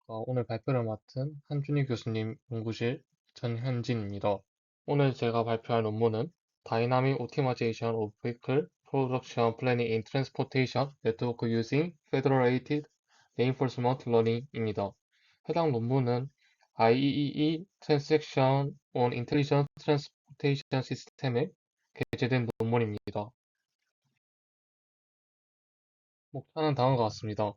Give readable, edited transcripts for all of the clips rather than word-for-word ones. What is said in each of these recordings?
오늘 발표를 맡은 한준희 교수님 연구실 전현진입니다. 오늘 제가 발표할 논문은 Dynamic Optimization of Vehicle Production Planning in Transportation Network Using Federated Reinforcement Learning입니다. 해당 논문은 IEEE Transaction on Intelligent Transportation System에 게재된 논문입니다. 목차는 다음과 같습니다.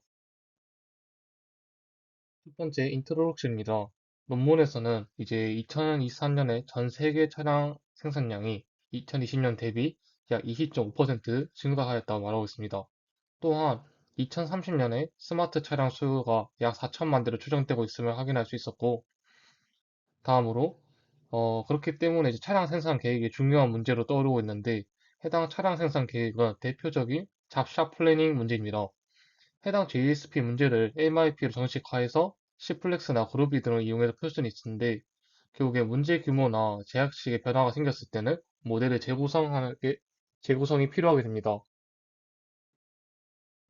첫 번째 인트로덕션입니다. 논문에서는 이제 2023년에 전 세계 차량 생산량이 2020년 대비 약 20.5% 증가하였다고 말하고 있습니다. 또한 2030년에 스마트 차량 수요가 약 4천만 대로 추정되고 있음을 확인할 수 있었고, 다음으로 그렇기 때문에 이제 차량 생산 계획이 중요한 문제로 떠오르고 있는데, 해당 차량 생산 계획은 대표적인 잡샵 플래닝 문제입니다. 해당 JSP 문제를 MIP로 정식화해서 C플렉스나 그루비 등을 이용해서 풀 수는 있는데, 결국에 문제 규모나 제약식의 변화가 생겼을 때는 모델의 재구성이 필요하게 됩니다.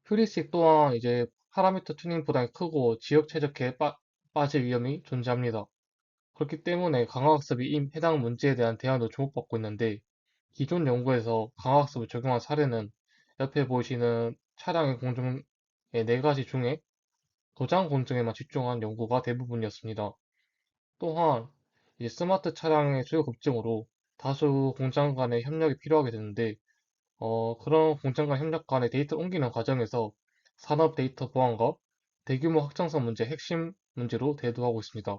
휴리스틱 또한 이제 파라미터 튜닝보다 크고 지역 최적화에 빠질 위험이 존재합니다. 그렇기 때문에 강화학습이 해당 문제에 대한 대안도 주목받고 있는데, 기존 연구에서 강화학습을 적용한 사례는 옆에 보시는 차량의 공정의 네 가지 중에 도장 공정에만 집중한 연구가 대부분이었습니다. 또한 이제 스마트 차량의 수요 급증으로 다수 공장 간의 협력이 필요하게 되는데, 그런 공장 간 협력 간의 데이터를 옮기는 과정에서 산업 데이터 보안과 대규모 확장성 문제 핵심 문제로 대두하고 있습니다.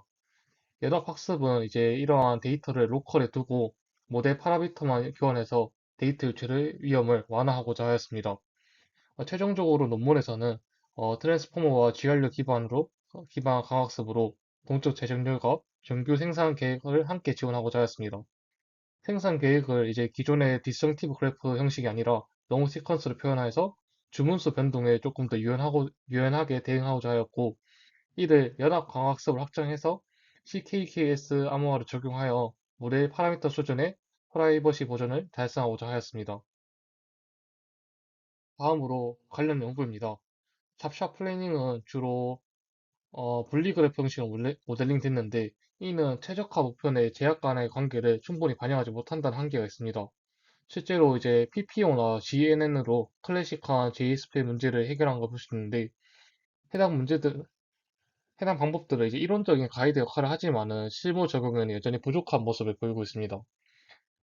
연합학습은 이제 이러한 데이터를 로컬에 두고 모델 파라미터만 교환해서 데이터 유출의 위험을 완화하고자 하였습니다. 최종적으로 논문에서는 트랜스포머와 GRU 기반 강학습으로 동적 재정률과 정규 생산 계획을 함께 지원하고자 하였습니다. 생산 계획을 이제 기존의 디스정티브 그래프 형식이 아니라 롱 시퀀스로 표현해서 주문수 변동에 조금 더 유연하게 대응하고자 하였고, 이를 연합 강학습을 확장해서 CKKS 암호화를 적용하여 모델 파라미터 수준의 프라이버시 보존을 달성하고자 하였습니다. 다음으로 관련 연구입니다. 잡샵 플래닝은 주로 분리 그래프 형식으로 모델링 됐는데, 이는 최적화 목표 내 제약 간의 관계를 충분히 반영하지 못한다는 한계가 있습니다. 실제로 이제 PPO나 GNN으로 클래식한 JSP 문제를 해결한 걸 볼 수 있는데, 해당 문제들, 해당 방법들은 이제 이론적인 가이드 역할을 하지만은 실무 적용에는 여전히 부족한 모습을 보이고 있습니다.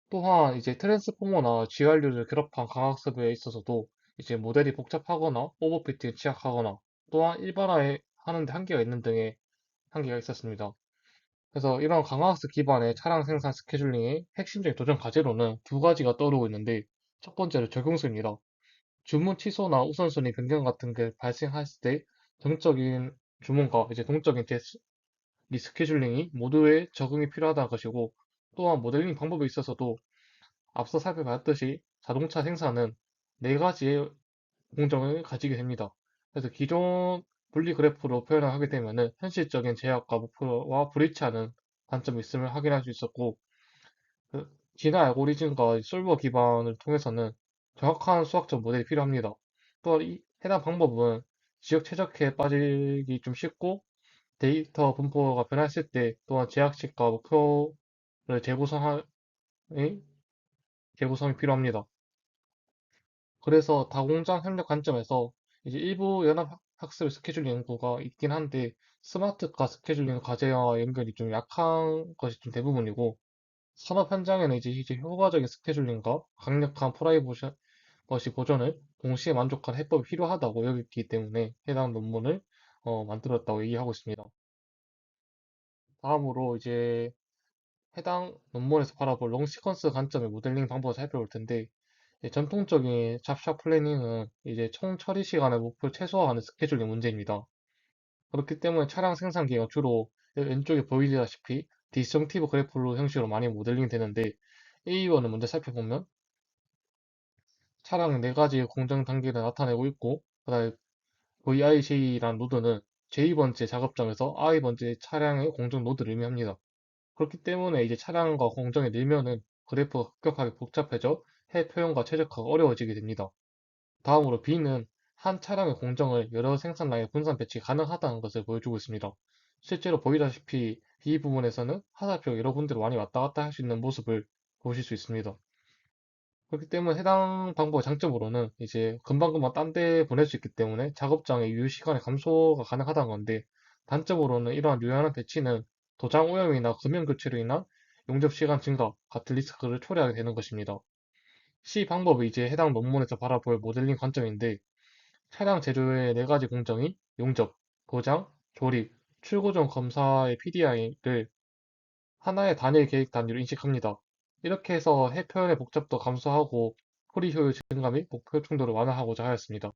또한 이제 트랜스포머나 GRU를 결합한 강학습에 있어서도 이제 모델이 복잡하거나 오버피팅에 취약하거나 또한 일반화에 하는데 한계가 있는 등의 한계가 있었습니다. 그래서 이런 강화학습 기반의 차량 생산 스케줄링의 핵심적인 도전 과제로는 두 가지가 떠오르고 있는데, 첫 번째로 적용수입니다. 주문 취소나 우선순위 변경 같은 게 발생했을 때 정적인 주문과 이제 동적인 리스케줄링이 모두에 적응이 필요하다는 것이고, 또한 모델링 방법에 있어서도 앞서 살펴봤듯이 자동차 생산은 네 가지의 공정을 가지게 됩니다. 그래서 기존 분리 그래프로 표현을 하게 되면은 현실적인 제약과 목표와 불일치하는 관점이 있음을 확인할 수 있었고, 진화 알고리즘과 솔버 기반을 통해서는 정확한 수학적 모델이 필요합니다. 또한 해당 방법은 지역 최적화에 빠지기 좀 쉽고, 데이터 분포가 변했을 때 또한 제약식과 목표를 재구성이 필요합니다. 그래서 다공장 협력 관점에서 이제 일부 연합 학습 스케줄링 연구가 있긴 한데, 스마트카 스케줄링 과제와 연결이 좀 약한 것이 좀 대부분이고, 산업 현장에는 이제 효과적인 스케줄링과 강력한 프라이버시 보존을 동시에 만족한 해법이 필요하다고 여겼기 때문에 해당 논문을 만들었다고 얘기하고 있습니다. 다음으로 이제 해당 논문에서 바라볼 롱 시퀀스 관점의 모델링 방법을 살펴볼 텐데, 전통적인 잡샤 플래닝은 이제 총 처리 시간을 목표 최소화하는 스케줄링 문제입니다. 그렇기 때문에 차량 생산 기간 주로 왼쪽에 보이다시피 디스정티브 그래프로 형식으로 많이 모델링 되는데, A1을 먼저 살펴보면 차량 네 가지 공정 단계를 나타내고 있고, 그다음에 VIJ라는 노드는 J번째 작업장에서 I번째 차량의 공정 노드를 의미합니다. 그렇기 때문에 이제 차량과 공정이 늘면은 그래프가 급격하게 복잡해져 해 표현과 최적화가 어려워지게 됩니다. 다음으로 B는 한 차량의 공정을 여러 생산라인에 분산 배치 가능하다는 것을 보여주고 있습니다. 실제로 보이다시피 이 부분에서는 화살표가 여러 군데로 많이 왔다 갔다 할 수 있는 모습을 보실 수 있습니다. 그렇기 때문에 해당 방법의 장점으로는 이제 금방금방 딴데 보낼 수 있기 때문에 작업장의 유효 시간의 감소가 가능하다는 건데, 단점으로는 이러한 유연한 배치는 도장 오염이나 금형 교체로 인한 용접 시간 증가 같은 리스크를 초래하게 되는 것입니다. C 방법이 이제 해당 논문에서 바라볼 모델링 관점인데, 차량 재료의 네 가지 공정인 용접, 고장, 조립, 출고 전 검사의 PDI를 하나의 단일 계획 단위로 인식합니다. 이렇게 해서 해표현의 복잡도 감소하고 풀이 효율 증가 및 목표 충돌을 완화하고자 하였습니다.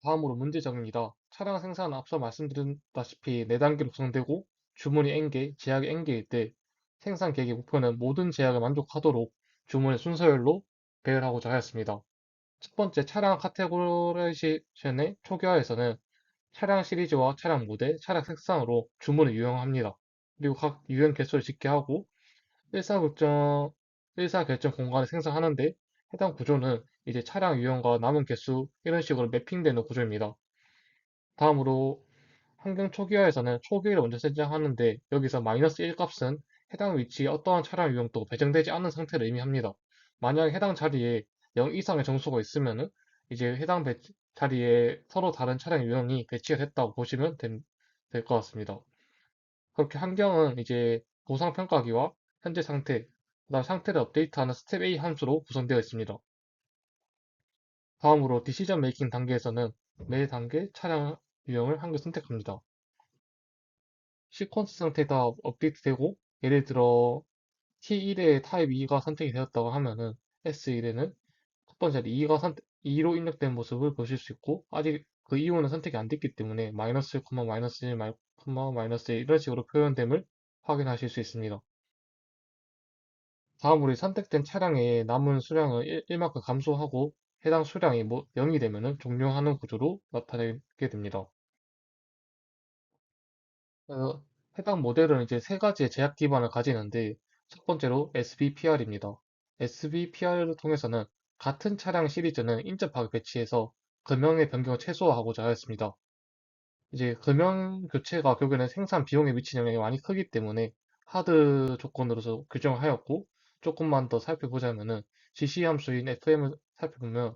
다음으로 문제점입니다. 차량 생산은 앞서 말씀드렸다시피 4단계로 구성되고 주문이 N개, 제약이 N개일 때 생산 계획의 목표는 모든 제약을 만족하도록 주문의 순서열로 배열하고자 하였습니다. 첫 번째, 차량 카테고라이제이션의 초기화에서는 차량 시리즈와 차량 모델, 차량 색상으로 주문을 유형합니다. 그리고 각 유형 개수를 집계하고 의사결정, 의사결정 공간을 생성하는데, 해당 구조는 이제 차량 유형과 남은 개수 이런 식으로 매핑되는 구조입니다. 다음으로 환경 초기화에서는 초기화를 먼저 설정하는데, 여기서 마이너스 1 값은 해당 위치에 어떠한 차량 유형도 배정되지 않은 상태를 의미합니다. 만약 해당 자리에 0 이상의 정수가 있으면 이제 해당 자리에 서로 다른 차량 유형이 배치가 됐다고 보시면 될 것 같습니다. 그렇게 환경은 이제 보상 평가기와 현재 상태, 그다음 상태를 업데이트하는 스텝 A 함수로 구성되어 있습니다. 다음으로 디시전 메이킹 단계에서는 매 단계 차량 유형을 한 개 선택합니다. 시퀀스 상태가 업데이트되고, 예를 들어 T1에 타입 2가 선택이 되었다고 하면은 S1에는 첫 번째 2로 입력된 모습을 보실 수 있고, 아직 그 이후는 선택이 안 됐기 때문에 마이너스, 마이너스 1, 마이너스 1 이런 식으로 표현됨을 확인하실 수 있습니다. 다음으로 선택된 차량의 남은 수량을 1만큼 감소하고 해당 수량이 0이 되면 종료하는 구조로 나타내게 됩니다. 어, 해당 모델은 이제 세 가지의 제약 기반을 가지는데, 첫 번째로 SBPR입니다. SBPR을 통해서는 같은 차량 시리즈는 인접하게 배치해서 금형의 변경을 최소화하고자 하였습니다. 이제 금형 교체가 결국에는 생산 비용에 미치는 영향이 많이 크기 때문에 하드 조건으로서 규정을 하였고, 조금만 더 살펴보자면은 GC 함수인 FM을 살펴보면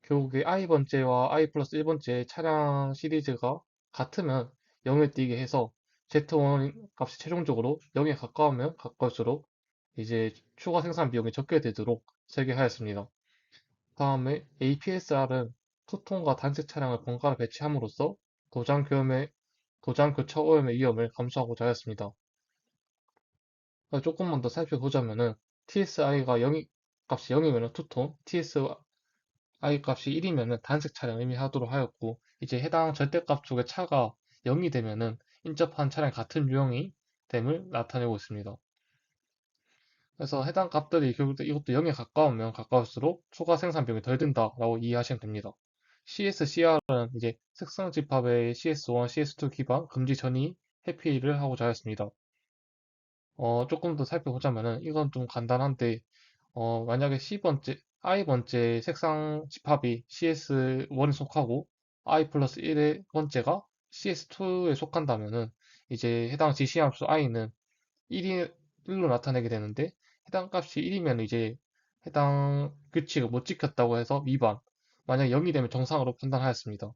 결국에 i 번째와 i 플러스 1번째 차량 시리즈가 같으면 0을 띄게 해서 Z1 값이 최종적으로 0에 가까우면 가까울수록 이제 추가 생산 비용이 적게 되도록 설계하였습니다. 다음에 APSR은 투톤과 단색 차량을 번갈아 배치함으로써 도장 교염의 도장 교차 오염의 위험을 감수하고자 하였습니다. 조금만 더 살펴보자면은 TSI가 0 값이 0이면 투톤, TSI 값이 1이면 단색 차량을 의미하도록 하였고, 이제 해당 절대값 쪽의 차가 0이 되면은 인접한 차량 같은 유형이 됨을 나타내고 있습니다. 그래서 해당 값들이 결국 이것도 0에 가까우면 가까울수록 추가 생산 비용이 덜 든다라고 이해하시면 됩니다. CSCR은 이제 색상 집합의 CS1, CS2 기반 금지 전이 회피를 하고자 하였습니다. 조금 더 살펴보자면은 이건 좀 간단한데, 만약에 i번째 색상 집합이 CS1에 속하고 i 플러스 1의 번째가 CS2에 속한다면은 이제 해당 지시 함수 i는 1로 나타내게 되는데, 해당 값이 1이면 이제 해당 규칙을 못 지켰다고 해서 위반, 만약 0이 되면 정상으로 판단하였습니다.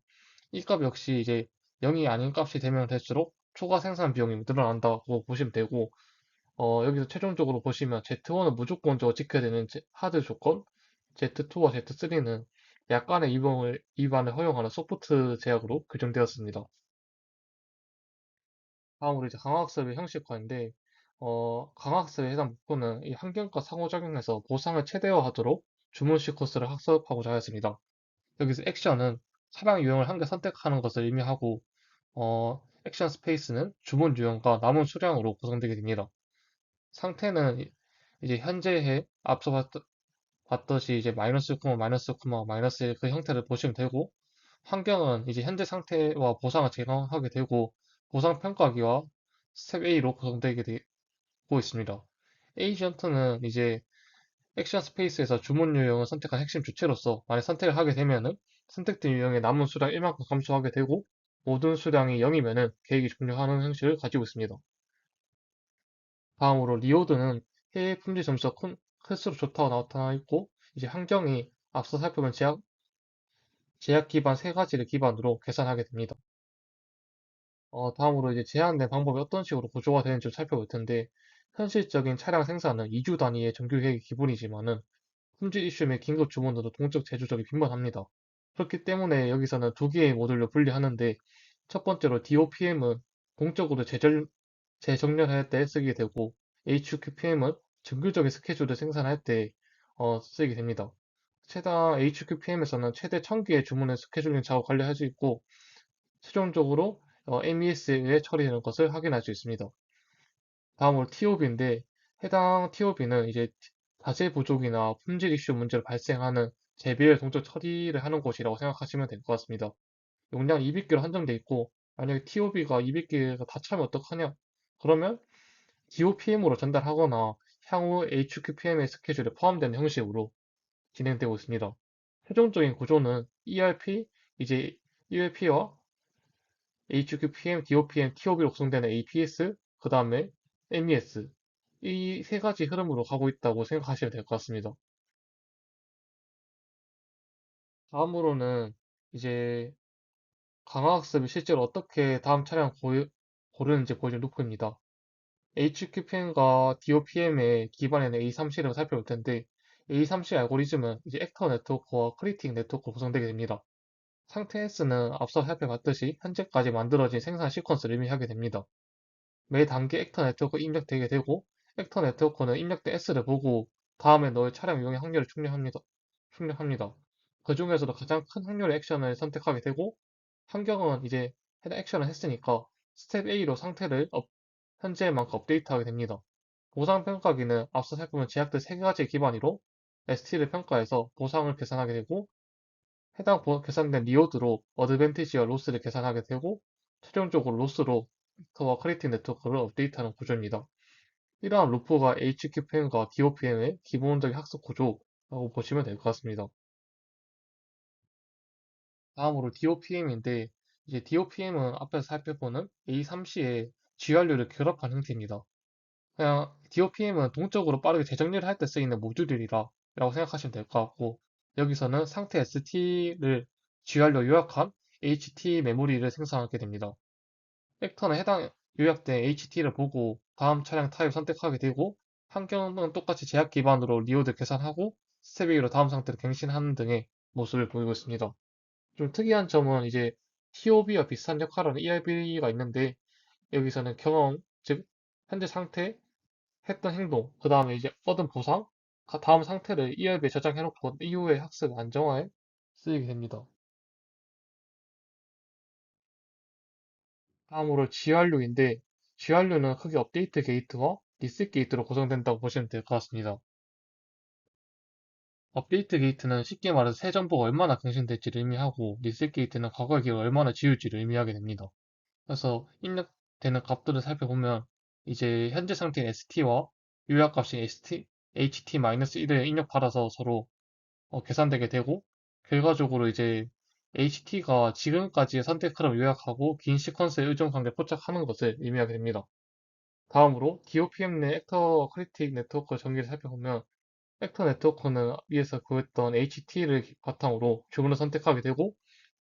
이 값 역시 이제 0이 아닌 값이 되면 될수록 초과 생산 비용이 늘어난다고 보시면 되고, 여기서 최종적으로 보시면 Z1은 무조건적으로 지켜야 되는 하드 조건, Z2와 Z3는 약간의 위반을 허용하는 소프트 제약으로 규정되었습니다. 다음으로 이제 강화학습의 형식화인데, 강화학습의 해당 목표는 이 환경과 상호작용해서 보상을 최대화하도록 주문 시퀀스를 학습하고자 하였습니다. 여기서 액션은 차량 유형을 한 개 선택하는 것을 의미하고, 액션 스페이스는 주문 유형과 남은 수량으로 구성되게 됩니다. 상태는 이제 현재의 앞서 봤듯이 이제 마이너스 9, 마이너스 9, 마이너스 1 그 형태를 보시면 되고, 환경은 이제 현재 상태와 보상을 제공하게 되고, 보상 평가기와 스텝 A로 구성되게 되고 있습니다. 에이전트는 이제 액션 스페이스에서 주문 유형을 선택한 핵심 주체로서 만약 선택을 하게 되면은 선택된 유형의 남은 수량 1만큼 감소하게 되고 모든 수량이 0이면은 계획이 종료하는 형식을 가지고 있습니다. 다음으로 리오드는 해외 품질 점수가 클수록 좋다고 나타나 있고 이제 환경이 앞서 살펴본 제약 기반 세 가지를 기반으로 계산하게 됩니다. 다음으로 이제 제한된 방법이 어떤 식으로 구조가 되는지 좀 살펴볼 텐데 현실적인 차량 생산은 2주 단위의 정규 계획이 기본이지만은 품질 이슈 및 긴급 주문으로 동적 제조적이 빈번합니다. 그렇기 때문에 여기서는 두 개의 모듈로 분리하는데 첫 번째로 DOPM은 공적으로 재정렬할 때 쓰게 되고 HQPM은 정규적인 스케줄을 생산할 때 쓰게 됩니다. 최다 HQPM에서는 최대 1000개의 주문의 스케줄링 작업 관리할 수 있고 최종적으로 MES에 처리되는 것을 확인할 수 있습니다. 다음으로 TOB인데 해당 TOB는 이제 자재 부족이나 품질 이슈 문제로 발생하는 재비를 동적 처리를 하는 곳이라고 생각하시면 될 것 같습니다. 용량 200개로 한정돼 있고 만약에 TOB가 200개가 다 차면 어떡하냐? 그러면 DOPM으로 전달하거나 향후 HQPM의 스케줄에 포함되는 형식으로 진행되고 있습니다. 최종적인 구조는 ERP, 이제 ERP와 HQPM, DOPM, TOB로 구성되는 APS, 그 다음에 MES 이 세 가지 흐름으로 가고 있다고 생각하시면 될 것 같습니다. 다음으로는 이제 강화학습이 실제로 어떻게 다음 차량 고르는지 보여준 루프입니다. HQPM과 DOPM의 기반에는 A3C를 살펴볼 텐데 A3C 알고리즘은 이제 액터 네트워크와 크리틱 네트워크로 구성되게 됩니다. 상태 S는 앞서 살펴봤듯이 현재까지 만들어진 생산 시퀀스를 의미하게 됩니다. 매 단계 액터 네트워크 입력되게 되고 액터 네트워크는 입력된 S를 보고 다음에 너의 차량 이용의 확률을 출력합니다. 그 중에서도 가장 큰 확률의 액션을 선택하게 되고 환경은 이제 해당 액션을 했으니까 스텝 A로 상태를 현재만큼 업데이트하게 됩니다. 보상 평가기는 앞서 살펴본 제약들 세 가지 기반으로 ST를 평가해서 보상을 계산하게 되고 해당 계산된 리워드로 어드밴티지와 로스를 계산하게 되고 최종적으로 로스로 벡터와 크리틱 네트워크를 업데이트하는 구조입니다. 이러한 루프가 HQPM과 DOPM의 기본적인 학습 구조라고 보시면 될 것 같습니다. 다음으로 DOPM인데 이제 DOPM은 앞에서 살펴보는 A3C의 GRU를 결합한 형태입니다. 그냥 DOPM은 동적으로 빠르게 재정리를 할 때 쓰이는 모듈이라고 생각하시면 될 것 같고 여기서는 상태 ST를 GR로 요약한 HT 메모리를 생성하게 됩니다. 벡터는 해당 요약된 HT를 보고 다음 차량 타입 선택하게 되고 환경은 똑같이 제약 기반으로 리오드 계산하고 스텝 A로 다음 상태로 갱신하는 등의 모습을 보이고 있습니다. 좀 특이한 점은 이제 TOB와 비슷한 역할을 하는 ERB가 있는데 여기서는 경험, 즉 현재 상태, 했던 행동, 그 다음에 이제 얻은 보상, 다음 상태를 ERB에 저장해놓고 이후에 학습 안정화에 쓰이게 됩니다. 다음으로 GRU인데 GRU는 크게 업데이트 게이트와 리셋 게이트로 구성된다고 보시면 될 것 같습니다. 업데이트 게이트는 쉽게 말해서 새 정보가 얼마나更新될지를 의미하고 리셋 게이트는 과거의 기록을 얼마나 지울지를 의미하게 됩니다. 그래서 입력되는 값들을 살펴보면 이제 현재 상태인 ST와 요약값인 HT-1을 입력받아서 서로 계산되게 되고 결과적으로 이제 HT가 지금까지의 선택 흐름 요약하고 긴 시퀀스의 의존 관계 포착하는 것을 의미하게 됩니다. 다음으로 DOPM 내 액터 크리틱 네트워크 전기를 살펴보면 액터 네트워크는 위에서 구했던 HT를 바탕으로 주문을 선택하게 되고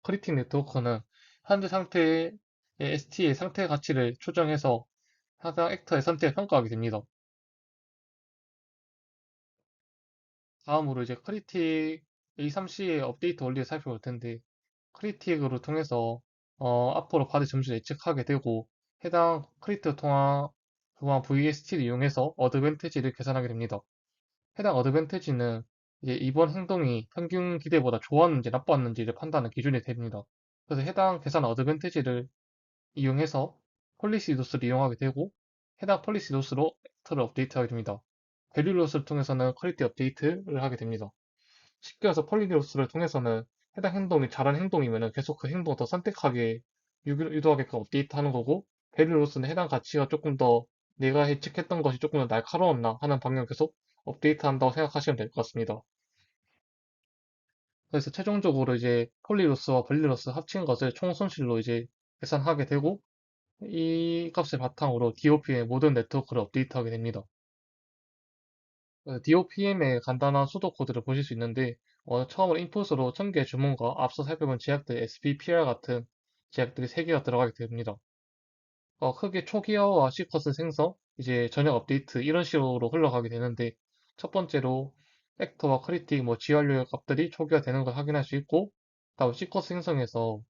크리틱 네트워크는 현재 상태의 ST의 상태 가치를 초정해서 해당 액터의 선택을 평가하게 됩니다. 다음으로 이제 크리틱 A3C의 업데이트 원리를 살펴볼 텐데 크리틱으로 통해서 앞으로 받을 점수를 예측하게 되고 해당 크리틱을 통한 VST를 이용해서 어드밴티지를 계산하게 됩니다. 해당 어드밴티지는 이제 이번 행동이 평균 기대보다 좋았는지 나빴는지를 판단하는 기준이 됩니다. 그래서 해당 계산 어드밴티지를 이용해서 폴리시 로스를 이용하게 되고 해당 폴리시 로스로 벡터를 업데이트하게 됩니다. 밸류 로스를 통해서는 퀄리티 업데이트를 하게 됩니다. 쉽게 해서 폴리로스를 통해서는 해당 행동이 잘한 행동이면 계속 그 행동을 더 선택하게 유도하게끔 업데이트하는 거고 밸류로스는 해당 가치가 조금 더 내가 예측했던 것이 조금 더 날카로웠나 하는 방향 계속 업데이트한다고 생각하시면 될 것 같습니다. 그래서 최종적으로 이제 폴리로스와 벌리로스 합친 것을 총 손실로 이제 계산하게 되고 이 값을 바탕으로 DOP의 모든 네트워크를 업데이트하게 됩니다. DOPM의 간단한 수도 코드를 보실 수 있는데 처음으로 인풋으로 1000개의 주문과 앞서 살펴본 제약들 SPPR 같은 제약들이 3개가 들어가게 됩니다. 크게 초기화와 시쿼스 생성, 이제 전역 업데이트 이런 식으로 흘러가게 되는데 첫 번째로 액터와 크리틱, GW의 값들이 초기화되는 걸 확인할 수 있고 다음 시쿼스 생성에서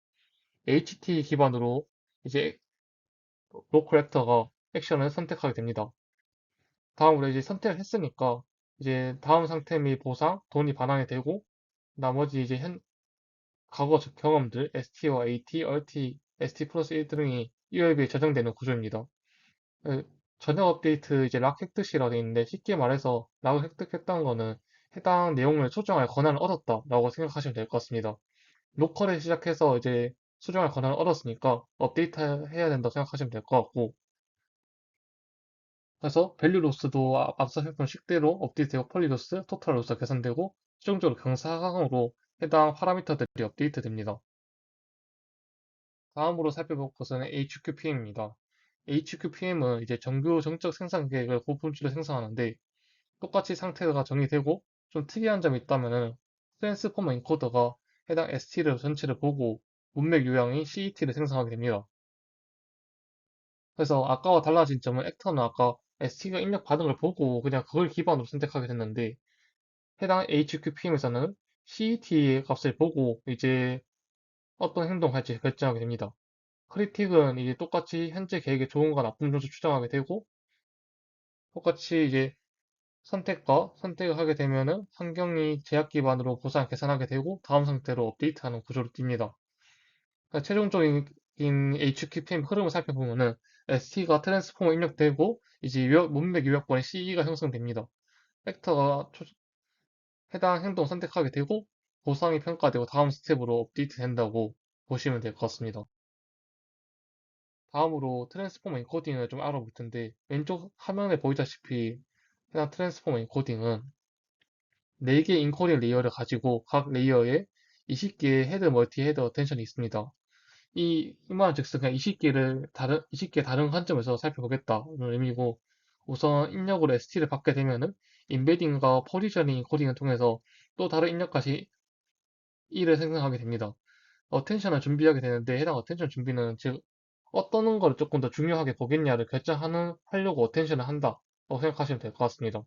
HT 기반으로 이제 로컬 액터가 액션을 선택하게 됩니다. 다음으로 이제 선택을 했으니까 이제 다음 상태 및 보상, 돈이 반환이 되고 나머지 이제 과거 경험들 ST와 AT, RT, ST 플러스 1 등이 UAB에 저장되는 구조입니다. 그 저녁 업데이트 이제 락 획득시라고 되어 있는데 쉽게 말해서 락을 획득했다는 거는 해당 내용을 수정할 권한을 얻었다라고 생각하시면 될 것 같습니다. 로컬에 시작해서 이제 수정할 권한을 얻었으니까 업데이트 해야 된다고 생각하시면 될 것 같고 그래서 밸류 로스도 앞서 했던 식대로 업데이트되고 폴리 로스, 토탈 로스가 계산되고 최종적으로 경사항으로 해당 파라미터들이 업데이트됩니다. 다음으로 살펴볼 것은 HQPM입니다. HQPM은 이제 정규 정적 생산 계획을 고분출로 생성하는데 똑같이 상태가 정의되고 좀 특이한 점이 있다면은 트랜스포머 인코더가 해당 ST를 전체를 보고 문맥 요양인 CET를 생성하게 됩니다. 그래서 아까와 달라진 점은 액터는 아까 ST가 입력받은 걸 보고 그냥 그걸 기반으로 선택하게 됐는데 해당 HQPM에서는 CET 값을 보고 이제 어떤 행동을 할지 결정하게 됩니다. 크리틱은 이제 똑같이 현재 계획에 좋은가 나쁜 점수 추정하게 되고 똑같이 이제 선택을 하게 되면은 환경이 제약 기반으로 보상 계산하게 되고 다음 상태로 업데이트하는 구조로 뜁니다. 그러니까 최종적인 HQPM 흐름을 살펴보면은 ST가 트랜스포머 입력되고 이제 문맥 요약본의 CE가 형성됩니다. 벡터가 해당 행동 선택하게 되고 보상이 평가되고 다음 스텝으로 업데이트 된다고 보시면 될 것 같습니다. 다음으로 트랜스포머 인코딩을 좀 알아볼 텐데 왼쪽 화면에 보이다시피 해당 트랜스포머 인코딩은 4개의 인코딩 레이어를 가지고 각 레이어에 20개의 헤드 멀티 헤드 어텐션이 있습니다. 이말 즉슨 그냥 20개 다른 관점에서 살펴보겠다는 의미고 우선 입력으로 ST를 받게 되면은 인베딩과 포지셔닝 인코딩을 통해서 또 다른 입력까지 1을 생성하게 됩니다. 어텐션을 준비하게 되는데 해당 어텐션 준비는 즉 어떤 거를 조금 더 중요하게 보겠냐를 하려고 어텐션을 한다고 생각하시면 될 것 같습니다.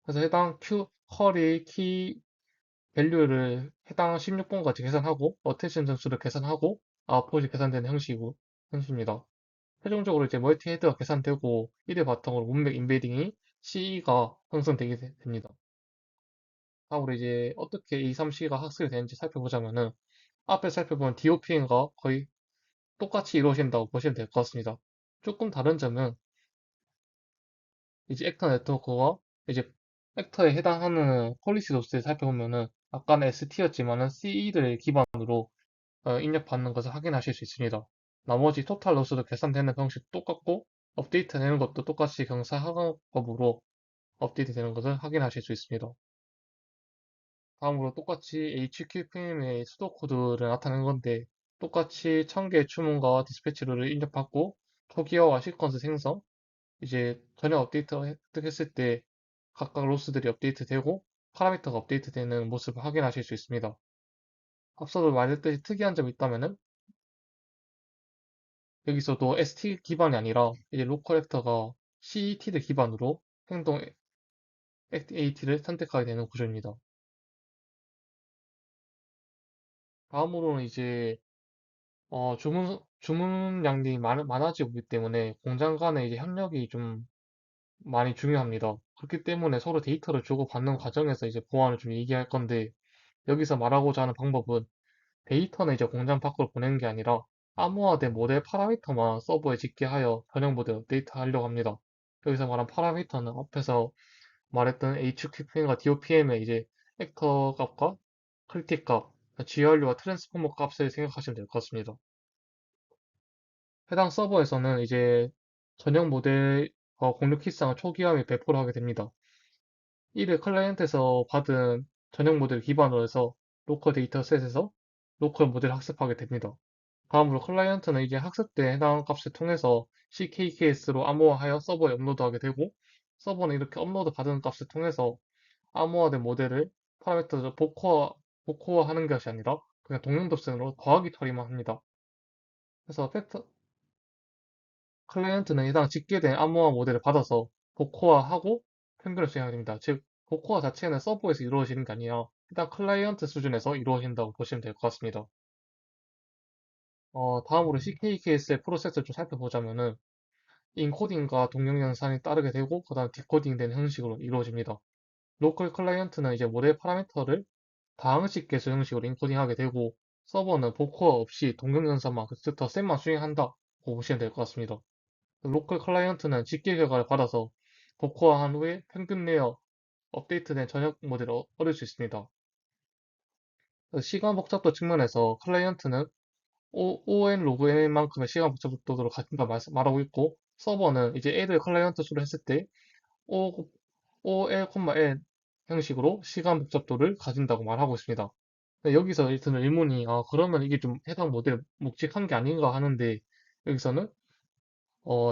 그래서 해당 쿼리 키 밸류를 해당 16번까지 계산하고 어텐션 점수를 계산하고 아웃풋이 계산되는 형식입니다. 최종적으로 이제 멀티 헤드가 계산되고 이를 바탕으로 문맥 인베딩이 CE가 형성되게 됩니다. 다음으로 이제 어떻게 이 3C가 학습이 되는지 살펴보자면은 앞에 살펴본 DOPM과 거의 똑같이 이루어진다고 보시면 될 것 같습니다. 조금 다른 점은 이제 액터 네트워크가 이제 액터에 해당하는 폴리시 소스를 살펴보면은 아까는 ST였지만은 CE를 기반으로 입력받는 것을 확인하실 수 있습니다. 나머지 토탈 로스도 계산되는 방식도 똑같고 업데이트 되는 것도 똑같이 경사하급법으로 업데이트 되는 것을 확인하실 수 있습니다. 다음으로 똑같이 HQPM의 수도 코드를 나타낸 건데 똑같이 1000개의 주문과 디스패치를 입력받고 초기화와 시퀀스 생성, 이제 전혀 업데이트 획득했을 때 각각 로스들이 업데이트되고 파라미터가 업데이트되는 모습을 확인하실 수 있습니다. 앞서도 말했듯이 특이한 점이 있다면은 여기서도 ST 기반이 아니라 이제 로컬 액터가 CET를 기반으로 행동 AT를 선택하게 되는 구조입니다. 다음으로는 이제 주문량이 많아지고 있기 때문에 공장 간의 이제 협력이 좀 많이 중요합니다. 그렇기 때문에 서로 데이터를 주고받는 과정에서 이제 보안을 좀 얘기할 건데 여기서 말하고자 하는 방법은 데이터는 이제 공장 밖으로 보내는 게 아니라 암호화된 모델 파라미터만 서버에 집계하여 전용 모델 업데이트 하려고 합니다. 여기서 말한 파라미터는 앞에서 말했던 HQPM과 DOPM의 이제 액터 값과 크리틱 값, GRU와 트랜스포머 값을 생각하시면 될 것 같습니다. 해당 서버에서는 이제 전용 모델 공략 키상을 초기화에 배포를 하게 됩니다. 이를 클라이언트에서 받은 전용 모델 기반으로 해서 로컬 데이터셋에서 로컬 모델을 학습하게 됩니다. 다음으로 클라이언트는 이제 학습된 해당 값을 통해서 CKKS로 암호화하여 서버에 업로드하게 되고 서버는 이렇게 업로드 받은 값을 통해서 암호화된 모델을 파라미터로 복호화하는 것이 아니라 그냥 동명답변으로 더하기 처리만 합니다. 그래서 클라이언트는 해당 집계된 암호화 모델을 받아서 복호화하고 평균을 수행하게 됩니다. 즉, 복호화 자체는 서버에서 이루어지는 게 아니라 해당 클라이언트 수준에서 이루어진다고 보시면 될 것 같습니다. 다음으로 CKKS의 프로세스를 좀 살펴보자면은 인코딩과 동영 연산이 따르게 되고 그다음 디코딩 된 형식으로 이루어집니다. 로컬 클라이언트는 이제 모델 파라미터를 다항식 계수 형식으로 인코딩하게 되고 서버는 복호화 없이 동영 연산만 그 덧셈만 수행한다고 보시면 될 것 같습니다. 로컬 클라이언트는 집계 결과를 받아서 복호화한 후에 평균 내어 업데이트된 전역 모델을 얻을 수 있습니다. 시간 복잡도 측면에서 클라이언트는 ON 로그 N만큼의 시간 복잡도를 가진다 말하고 있고 서버는 이제 L을 클라이언트 수로 했을 때 O, OL, N 형식으로 시간 복잡도를 가진다고 말하고 있습니다. 여기서 드는 의문이 그러면 이게 좀 해당 모델 묵직한 게 아닌가 하는데 여기서는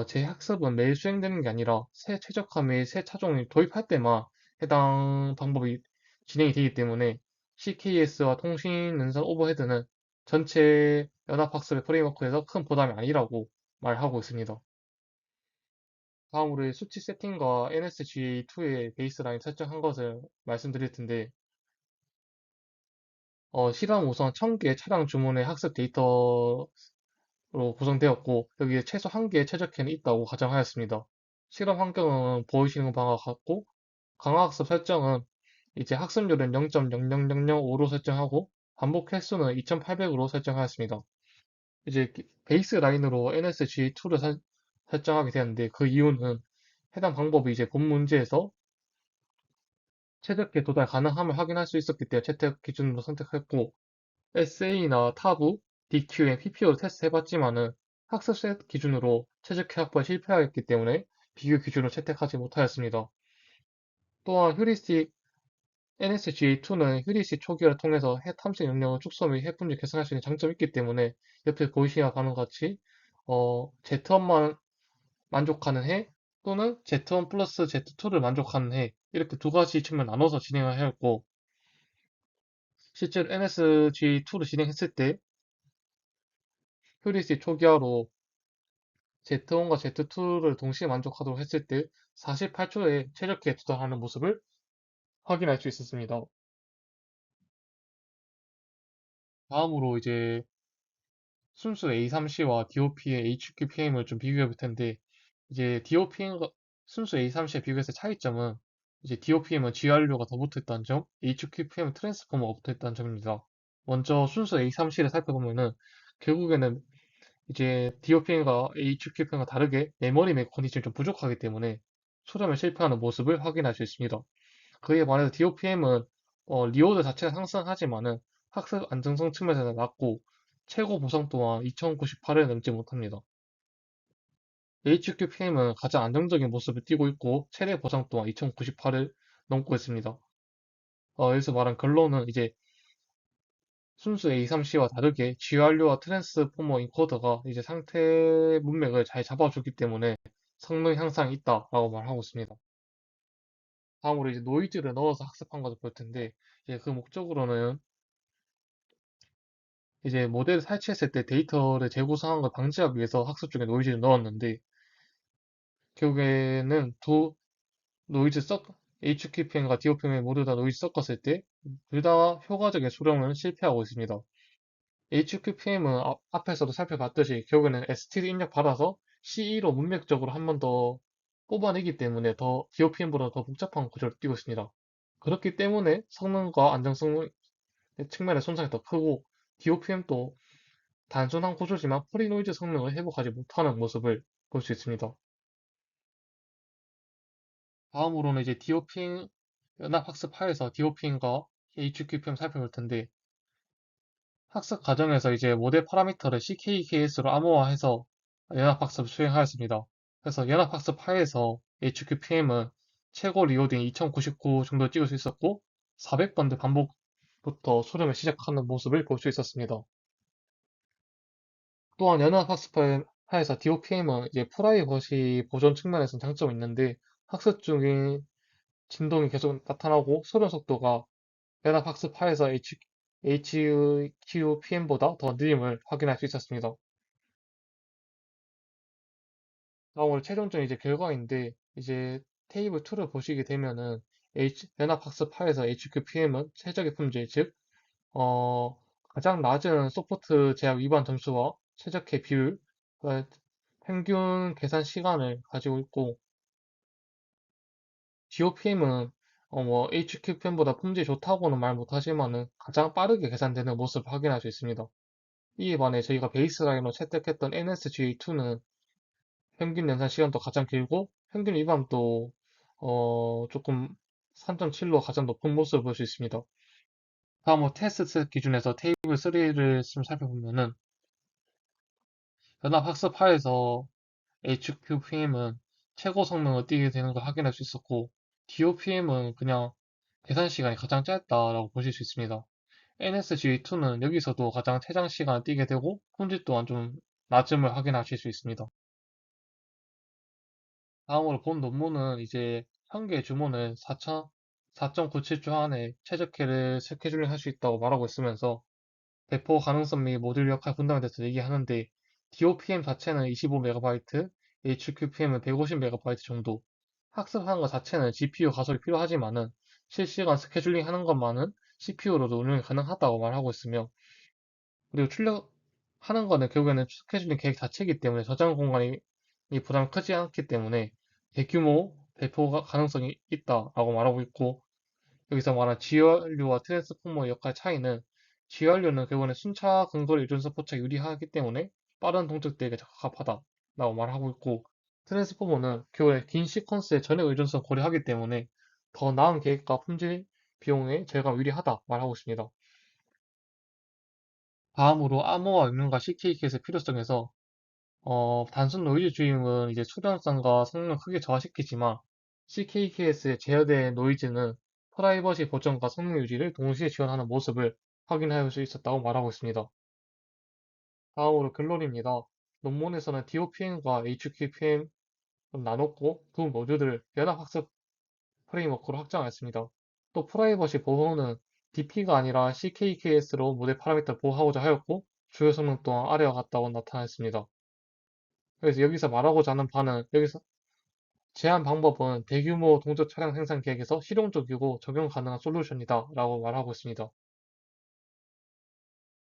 재학습은 매일 수행되는 게 아니라 새 최적화 및 새 차종을 도입할 때만 해당 방법이 진행이 되기 때문에 CKS와 통신 연산 오버헤드는 전체 연합학습의 프레임워크에서 큰 부담이 아니라고 말하고 있습니다. 다음으로 수치 세팅과 NSGA2의 베이스라인 설정한 것을 말씀드릴 텐데, 실험 우선 1000개 차량 주문의 학습 데이터로 구성되었고, 여기에 최소 1개의 최적화는 있다고 가정하였습니다. 실험 환경은 보이시는 바와 같고, 강화학습 설정은 이제 학습률은 0.00005로 설정하고, 반복 횟수는 2800으로 설정하였습니다. 이제 베이스 라인으로 NSGA2를 설정하게 되었는데, 그 이유는 해당 방법이 이제 본 문제에서 최적계 도달 가능함을 확인할 수 있었기 때문에 채택 기준으로 선택했고, SA나 타부, DQM, PPO를 테스트 해봤지만은 학습 셋 기준으로 최적화 확보에 실패하였기 때문에 비교 기준을 채택하지 못하였습니다. 또한 휴리스틱 NSGA2는 휴리스틱 초기화를 통해서 해 탐색 역량을 축소 및 해분율 개선할 수 있는 장점이 있기 때문에 옆에 보이시나 바는 같이 Z1만 만족하는 해 또는 Z1 플러스 Z2를 만족하는 해 이렇게 두 가지 측면 나눠서 진행을 하였고 실제로 NSG2를 진행했을 때 휴리스틱 초기화로 Z1과 Z2를 동시에 만족하도록 했을 때 48초에 최적기에 도달하는 모습을 확인할 수 있었습니다. 다음으로 이제 순수 A3C와 DOP의 HQPM을 좀 비교해 볼 텐데 이제 DOPM과 순수 A3C에 비교해서 차이점은 이제 DOPM은 GRU가 더 붙어있다는 점, HQPM은 트랜스포머가 붙어있다는 점입니다. 먼저 순수 A3C를 살펴보면은 결국에는 이제 DOPM과 HQPM과 다르게 메모리 메커니즘이 좀 부족하기 때문에 수렴에 실패하는 모습을 확인할 수 있습니다. 그에 반해서 DOPM은 리오드 자체가 상승하지만은 학습 안정성 측면에서 낮고 최고 보상 또한 2098을 넘지 못합니다. HQPM은 가장 안정적인 모습을 띠고 있고 최대 보상 또한 2098을 넘고 있습니다. 여기서 말한 결론은 이제 순수 A3C와 다르게 GRU와 트랜스포머 인코더가 이제 상태 문맥을 잘 잡아주기 때문에 성능 향상이 있다라고 말하고 있습니다. 다음으로 이제 노이즈를 넣어서 학습한 것을 볼 텐데 이제 그 목적으로는 이제 모델을 설치했을 때 데이터를 재구성한 걸 방지하기 위해서 학습 중에 노이즈를 넣었는데 결국에는 두 노이즈 HQPM과 DOPM 모두 다 노이즈 섞었을 때 둘 다 효과적인 수령은 실패하고 있습니다. HQPM은 앞에서도 살펴봤듯이 결국에는 ST를 입력받아서 CE로 문맥적으로 한 번 더 뽑아내기 때문에 더 DOPM보다 더 복잡한 구조를 띄고 있습니다. 그렇기 때문에 성능과 안정성 측면의 손상이 더 크고 DOPM도 단순한 구조지만 프리노이즈 성능을 회복하지 못하는 모습을 볼 수 있습니다. 다음으로는 이제 DOPM 연합학습 하에서 DOPM과 HQPM 살펴볼 텐데 학습 과정에서 이제 모델 파라미터를 CKKS로 암호화해서 연합학습을 수행하였습니다. 그래서 연합학습하에서 HQPM은 최고 리로딩 2099 정도 찍을 수 있었고 400번대 반복부터 수렴을 시작하는 모습을 볼 수 있었습니다. 또한 연합학습하에서 DOPM은 이제 프라이버시 보존 측면에서는 장점이 있는데 학습 중인 진동이 계속 나타나고 수렴 속도가 연합학습하에서 HQPM보다 더 느림을 확인할 수 있었습니다. 다음으로 최종적인 이제 결과인데 이제 테이블 2를 보시게 되면은 연합학습하에서 HQPM은 최적의 품질, 즉 가장 낮은 소프트 제약 위반 점수와 최적의 비율, 평균 계산 시간을 가지고 있고 GOPM은 뭐 HQPM보다 품질이 좋다고는 말 못하지만은 가장 빠르게 계산되는 모습을 확인할 수 있습니다. 이에 반해 저희가 베이스라인으로 채택했던 NSGA2는 평균 연산 시간도 가장 길고 평균 위반도 조금 3.7로 가장 높은 모습을 볼 수 있습니다. 다음으로 테스트 기준에서 테이블 3를 좀 살펴보면은 연합학습하에서 HQPM은 최고 성능을 띠게 되는 걸 확인할 수 있었고 DOPM은 그냥 계산 시간이 가장 짧다라고 보실 수 있습니다. NSGA2는 여기서도 가장 최장 시간을 띠게 되고 품질 또한 좀 낮음을 확인하실 수 있습니다. 다음으로 본 논문은 이제 한 개의 주문을 4.97초 안에 최적회를 스케줄링 할 수 있다고 말하고 있으면서 배포 가능성 및 모듈 역할 분담에 대해서 얘기하는데 DOPM 자체는 25MB, HQPM은 150MB 정도. 학습하는 것 자체는 GPU 가속이 필요하지만은 실시간 스케줄링 하는 것만은 CPU로도 운영이 가능하다고 말하고 있으며 그리고 출력하는 거는 결국에는 스케줄링 계획 자체이기 때문에 저장 공간이 부담 크지 않기 때문에 대규모 배포 가능성이 있다라고 말하고 있고 여기서 말한 GRU와 트랜스포머의 역할 차이는 GRU는 결국에는 순차 근거리 의존성 포착이 유리하기 때문에 빠른 동작대에게 적합하다라고 말하고 있고 트랜스포머는 결국에 긴 시퀀스의 전액 의존성 고려하기 때문에 더 나은 계획과 품질 비용의 절감 유리하다 말하고 있습니다. 다음으로 암호화 응용과 CKK의 필요성에서 단순 노이즈 주임은 이제 초량성과 성능을 크게 저하시키지만 CKKS의 제어된 노이즈는 프라이버시 보전과 성능 유지를 동시에 지원하는 모습을 확인할 수 있었다고 말하고 있습니다. 다음으로 결론입니다. 논문에서는 DOPM과 HQPM 나눴고 두 모듈들을 연합학습 프레임워크로 확장했습니다. 또 프라이버시 보호는 DP가 아니라 CKKS로 모델 파라미터를 보호하고자 하였고 주요 성능 또한 아래와 같다고 나타났습니다. 그래서 여기서 말하고자 하는 바는 여기서 제한 방법은 대규모 동적 차량 생산 계획에서 실용적이고 적용 가능한 솔루션이다 라고 말하고 있습니다.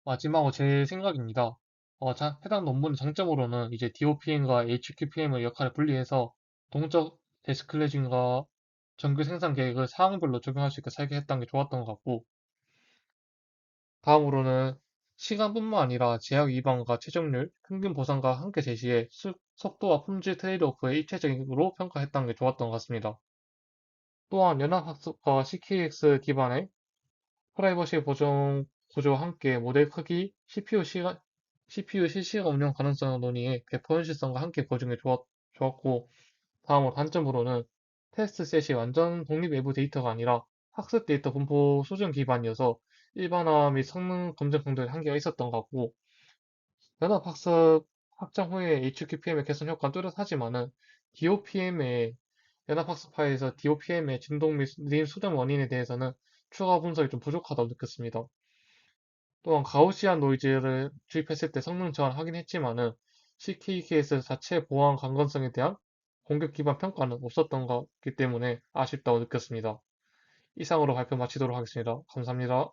마지막으로 제 생각입니다. 해당 논문의 장점으로는 이제 DOPM과 HQPM의 역할을 분리해서 동적 데스클레징과 정규 생산 계획을 사항별로 적용할 수 있게 설계했다는 게 좋았던 것 같고 다음으로는 시간뿐만 아니라 제약 위반과 최적률, 평균 보상과 함께 제시해 속도와 품질 트레이드오프의 입체적으로 평가했다는 게 좋았던 것 같습니다. 또한 연합학습과 CKX 기반의 프라이버시 보정 구조와 함께 모델 크기, CPU 실시간 운영 가능성 논의의 배포 현실성과 함께 보증이 좋았고, 다음으로 단점으로는 테스트 셋이 완전 독립 외부 데이터가 아니라 학습 데이터 분포 수준 기반이어서 일반화 및 성능 검증 정도에 한계가 있었던 것 같고, 연합학습 확장 후에 HQPM의 개선 효과는 뚜렷하지만은 DOPM의 연합학습파에서 DOPM의 진동 및 느림 수정 원인에 대해서는 추가 분석이 좀 부족하다고 느꼈습니다. 또한 가우시안 노이즈를 주입했을 때 성능 저하를 확인했지만은 CKKS 자체 보안 강건성에 대한 공격 기반 평가는 없었던 것이기 때문에 아쉽다고 느꼈습니다. 이상으로 발표 마치도록 하겠습니다. 감사합니다.